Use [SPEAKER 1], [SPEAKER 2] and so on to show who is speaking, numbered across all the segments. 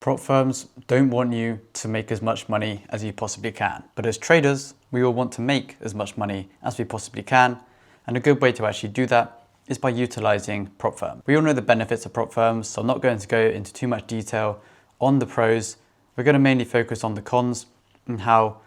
[SPEAKER 1] Prop firms don't want you to make as much money as you possibly can. But as traders, we all want to make as much money as we possibly can. And a good way to actually do that is by utilizing prop firms. We all know the benefits of prop firms, so I'm not going to go into too much detail on the pros. We're going to mainly focus on the cons and how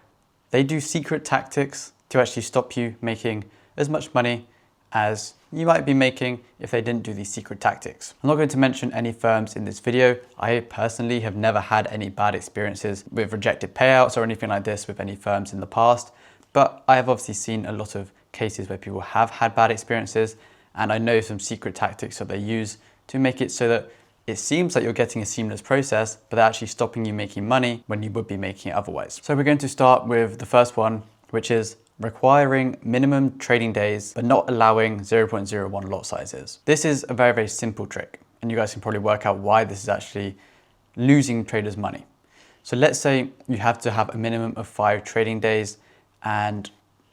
[SPEAKER 1] they do secret tactics to actually stop you making as much money as you might be making if they didn't do these secret tactics. I'm not going to mention any firms in this video. I personally have never had any bad experiences with rejected payouts or anything like this with any firms in the past, but I have obviously seen a lot of cases where people have had bad experiences, and I know some secret tactics that they use to make it so that it seems like you're getting a seamless process, but they're actually stopping you making money when you would be making it otherwise. So we're going to start with the first one, which is requiring minimum trading days, but not allowing 0.01 lot sizes. This is a very, very simple trick, and you guys can probably work out why this is actually losing traders money. So let's say you have to have a minimum of 5 trading days, and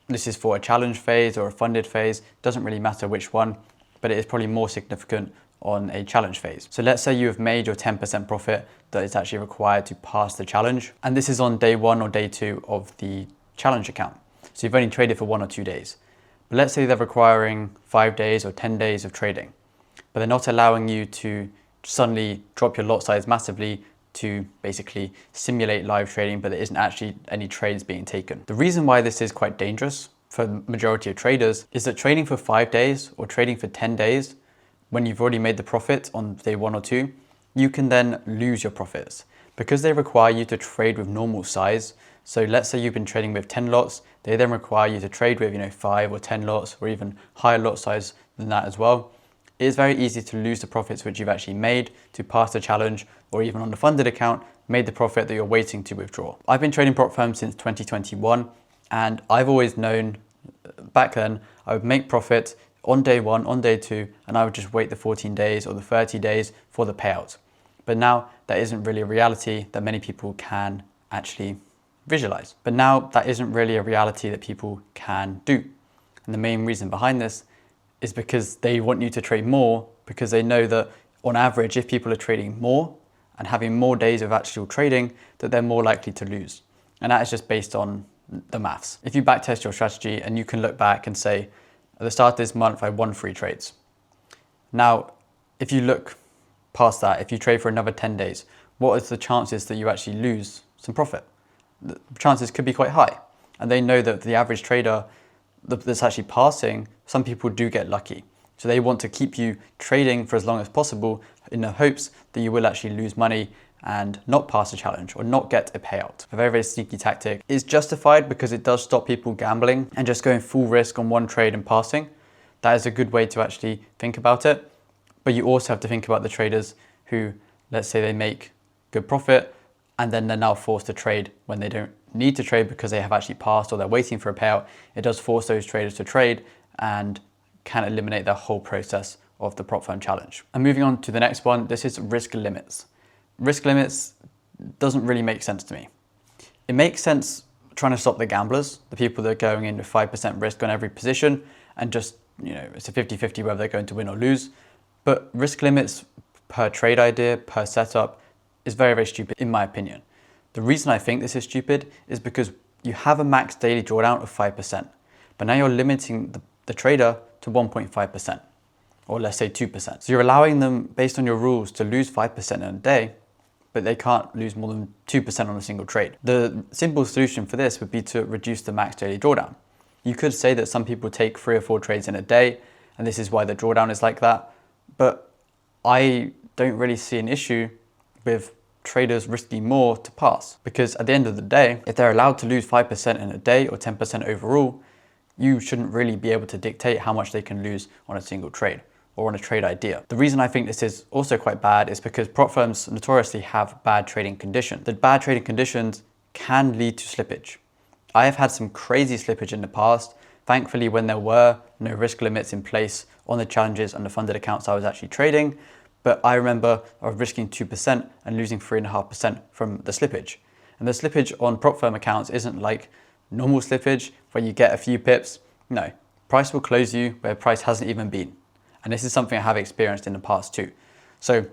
[SPEAKER 1] this is for a challenge phase or a funded phase. Doesn't really matter which one, but it is probably more significant on a challenge phase. So let's say you have made your 10% profit that is actually required to pass the challenge. And this is on day 1 or day 2 of the challenge account. So you've only traded for 1 or 2 days. But let's say they're requiring 5 days or 10 days of trading, but they're not allowing you to suddenly drop your lot size massively to basically simulate live trading, but there isn't actually any trades being taken. The reason why this is quite dangerous for the majority of traders is that trading for 5 days or trading for 10 days, when you've already made the profit on day 1 or 2, you can then lose your profits because they require you to trade with normal size. So let's say you've been trading with 10 lots, they then require you to trade with 5 or 10 lots or even higher lot size than that as well. It is very easy to lose the profits which you've actually made to pass the challenge, or even on the funded account, made the profit that you're waiting to withdraw. I've been trading prop firms since 2021, and I've always known back then I would make profit on day 1, on day 2, and I would just wait the 14 days or the 30 days for the payout. But now that isn't really a reality that many people can actually visualize. But now that isn't really a reality that people can do. And the main reason behind this is because they want you to trade more, because they know that on average, if people are trading more and having more days of actual trading, that they're more likely to lose. And that is just based on the maths. If you backtest your strategy and you can look back and say, at the start of this month, I won 3 trades. Now, if you look past that, if you trade for another 10 days, what is the chances that you actually lose some profit? The chances could be quite high. And they know that the average trader that's actually passing, some people do get lucky. So they want to keep you trading for as long as possible in the hopes that you will actually lose money and not pass a challenge or not get a payout. A very, very sneaky tactic. Is justified because it does stop people gambling and just going full risk on one trade and passing. That is a good way to actually think about it. But you also have to think about the traders who, let's say they make good profit and then they're now forced to trade when they don't need to trade because they have actually passed or they're waiting for a payout. It does force those traders to trade and can eliminate the whole process of the prop firm challenge. And moving on to the next one, this is risk limits. Risk limits doesn't really make sense to me. It makes sense trying to stop the gamblers, the people that are going in with 5% risk on every position and just, it's a 50-50 whether they're going to win or lose. But risk limits per trade idea, per setup, is very, very stupid in my opinion. The reason I think this is stupid is because you have a max daily drawdown of 5%, but now you're limiting the trader to 1.5%, or let's say 2%. So you're allowing them, based on your rules, to lose 5% in a day, but they can't lose more than 2% on a single trade. The simple solution for this would be to reduce the max daily drawdown. You could say that some people take 3 or 4 trades in a day, and this is why the drawdown is like that, but I don't really see an issue with traders risking more to pass, because at the end of the day, if they're allowed to lose 5% in a day or 10% overall, you shouldn't really be able to dictate how much they can lose on a single trade or on a trade idea. The reason I think this is also quite bad is because prop firms notoriously have bad trading conditions. The bad trading conditions can lead to slippage. I have had some crazy slippage in the past. Thankfully, when there were no risk limits in place on the challenges and the funded accounts I was actually trading, but I remember I was risking 2% and losing 3.5% from the slippage. And the slippage on prop firm accounts isn't like normal slippage where you get a few pips. No, price will close you where price hasn't even been. And this is something I have experienced in the past too. So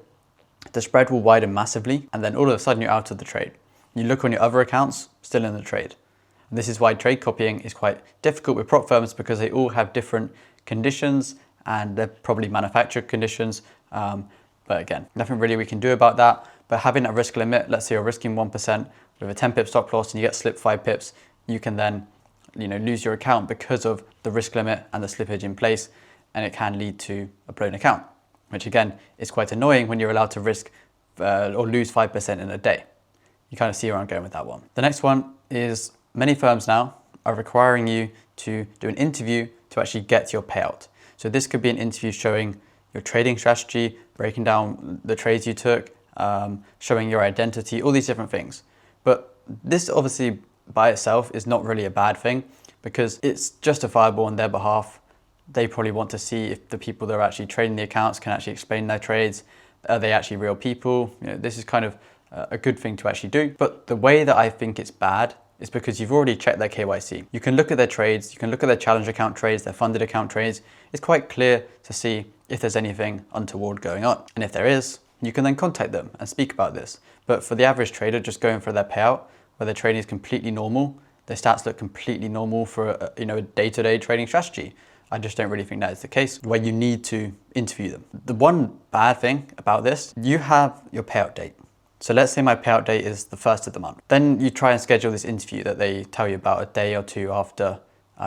[SPEAKER 1] the spread will widen massively, and then all of a sudden you're out of the trade. You look on your other accounts, still in the trade. And this is why trade copying is quite difficult with prop firms, because they all have different conditions and they're probably manufactured conditions. But again, nothing really we can do about that. But having that risk limit, let's say you're risking 1% with a 10 pip stop loss and you get slipped 5 pips, you can then lose your account because of the risk limit and the slippage in place, and it can lead to a blown account, which again is quite annoying when you're allowed to risk or lose 5% in a day. You kind of see where I'm going with that one. The next one is many firms now are requiring you to do an interview to actually get your payout. So this could be an interview showing your trading strategy, breaking down the trades you took, showing your identity, all these different things. But this obviously by itself is not really a bad thing, because it's justifiable on their behalf. They probably want to see if the people that are actually trading the accounts can actually explain their trades. Are they actually real people? This is kind of a good thing to actually do. But the way that I think it's bad is because you've already checked their KYC. You can look at their trades, you can look at their challenge account trades, their funded account trades. It's quite clear to see if there's anything untoward going on. And if there is, you can then contact them and speak about this. But for the average trader just going for their payout, where their trading is completely normal, their stats look completely normal for a day-to-day trading strategy, I just don't really think that is the case, where you need to interview them. The one bad thing about this, you have your payout date. So let's say my payout date is the 1st of the month. Then you try and schedule this interview that they tell you about a day or two after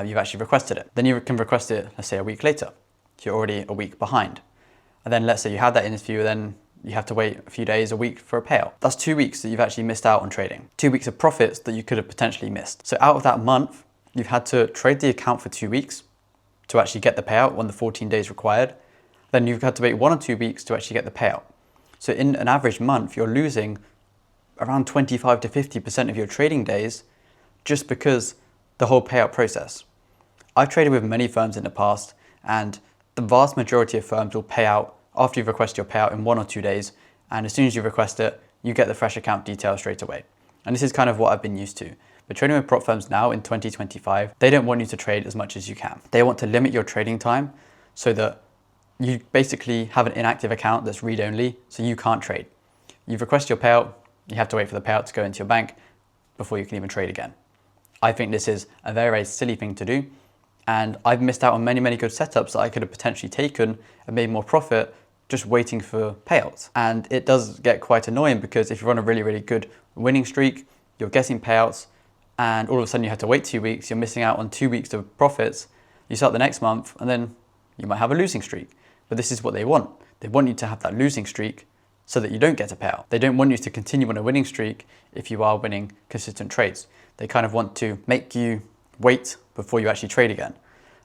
[SPEAKER 1] you've actually requested it. Then you can request it, let's say a week later. So you're already a week behind. And then let's say you have that interview, then you have to wait a few days, a week for a payout. That's 2 weeks that you've actually missed out on trading. 2 weeks of profits that you could have potentially missed. So out of that month, you've had to trade the account for 2 weeks to actually get the payout when the 14 days required. Then you've had to wait 1 or 2 weeks to actually get the payout. So in an average month, you're losing around 25 to 50% of your trading days just because the whole payout process. I've traded with many firms in the past, and the vast majority of firms will pay out after you've requested your payout in 1 or 2 days. And as soon as you request it, you get the fresh account details straight away. And this is kind of what I've been used to. But trading with prop firms now in 2025, they don't want you to trade as much as you can. They want to limit your trading time so that you basically have an inactive account that's read-only, so you can't trade. You've requested your payout, you have to wait for the payout to go into your bank before you can even trade again. I think this is a very, very silly thing to do. And I've missed out on many, many good setups that I could have potentially taken and made more profit just waiting for payouts. And it does get quite annoying, because if you're on a really, really good winning streak, you're getting payouts, and all of a sudden you have to wait 2 weeks, you're missing out on 2 weeks of profits. You start the next month and then you might have a losing streak. But this is what they want. They want you to have that losing streak so that you don't get a payout. They don't want you to continue on a winning streak if you are winning consistent trades. They kind of want to make you wait before you actually trade again.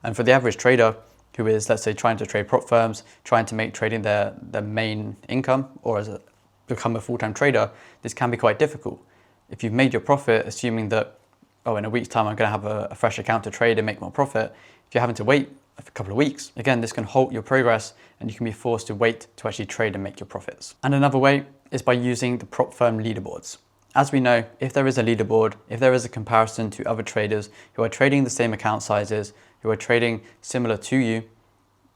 [SPEAKER 1] And for the average trader who is, let's say, trying to trade prop firms, trying to make trading their main income, or become a full-time trader, this can be quite difficult. If you've made your profit, assuming that, in a week's time I'm going to have a fresh account to trade and make more profit, if you're having to wait a couple of weeks, again, this can halt your progress and you can be forced to wait to actually trade and make your profits. And another way is by using the prop firm leaderboards. As we know, if there is a leaderboard, if there is a comparison to other traders who are trading the same account sizes, who are trading similar to you,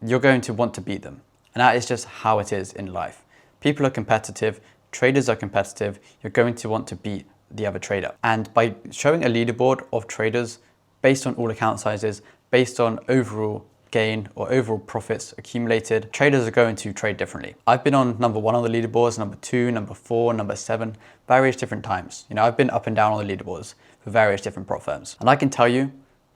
[SPEAKER 1] you're going to want to beat them. And that is just how it is in life. People are competitive, traders are competitive, you're going to want to beat the other trader. And by showing a leaderboard of traders based on all account sizes, based on overall gain or overall profits accumulated, traders are going to trade differently. I've been on number 1 on the leaderboards, number 2, number 4, number 7, various different times. I've been up and down on the leaderboards for various different prop firms. And I can tell you,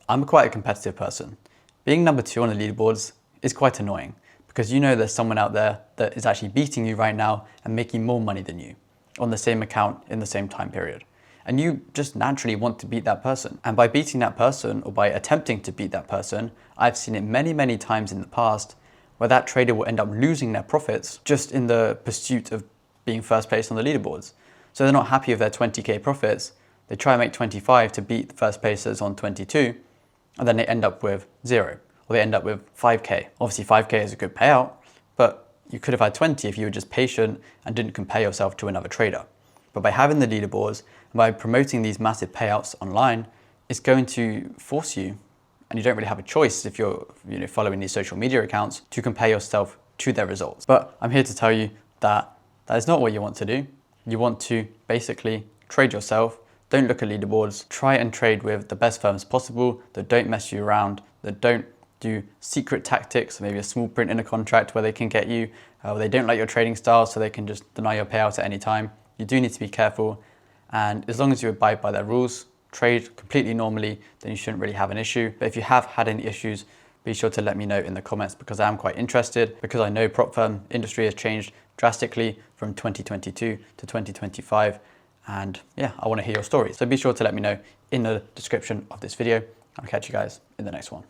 [SPEAKER 1] I'm quite a competitive person. Being number 2 on the leaderboards is quite annoying, because there's someone out there that is actually beating you right now and making more money than you on the same account in the same time period. And you just naturally want to beat that person. And by beating that person, or by attempting to beat that person, I've seen it many, many times in the past where that trader will end up losing their profits just in the pursuit of being first place on the leaderboards. So they're not happy with their 20K profits. They try and make 25 to beat the first placers on 22, and then they end up with 0, or they end up with 5K. Obviously 5K is a good payout, but you could have had 20 if you were just patient and didn't compare yourself to another trader. But by having the leaderboards, and by promoting these massive payouts online, it's going to force you, and you don't really have a choice if you're following these social media accounts, to compare yourself to their results. But I'm here to tell you that That is not what you want to do. You want to basically trade yourself. Don't look at leaderboards. Try and trade with the best firms possible that don't mess you around, that don't do secret tactics, maybe a small print in a contract where they can get you, where they don't like your trading style so they can just deny your payout at any time. You do need to be careful, and as long as you abide by their rules, trade completely normally, then you shouldn't really have an issue. But if you have had any issues, be sure to let me know in the comments, because I am quite interested, because I know prop firm industry has changed drastically from 2022 to 2025. And yeah, I want to hear your stories. So be sure to let me know in the description of this video. I'll catch you guys in the next one.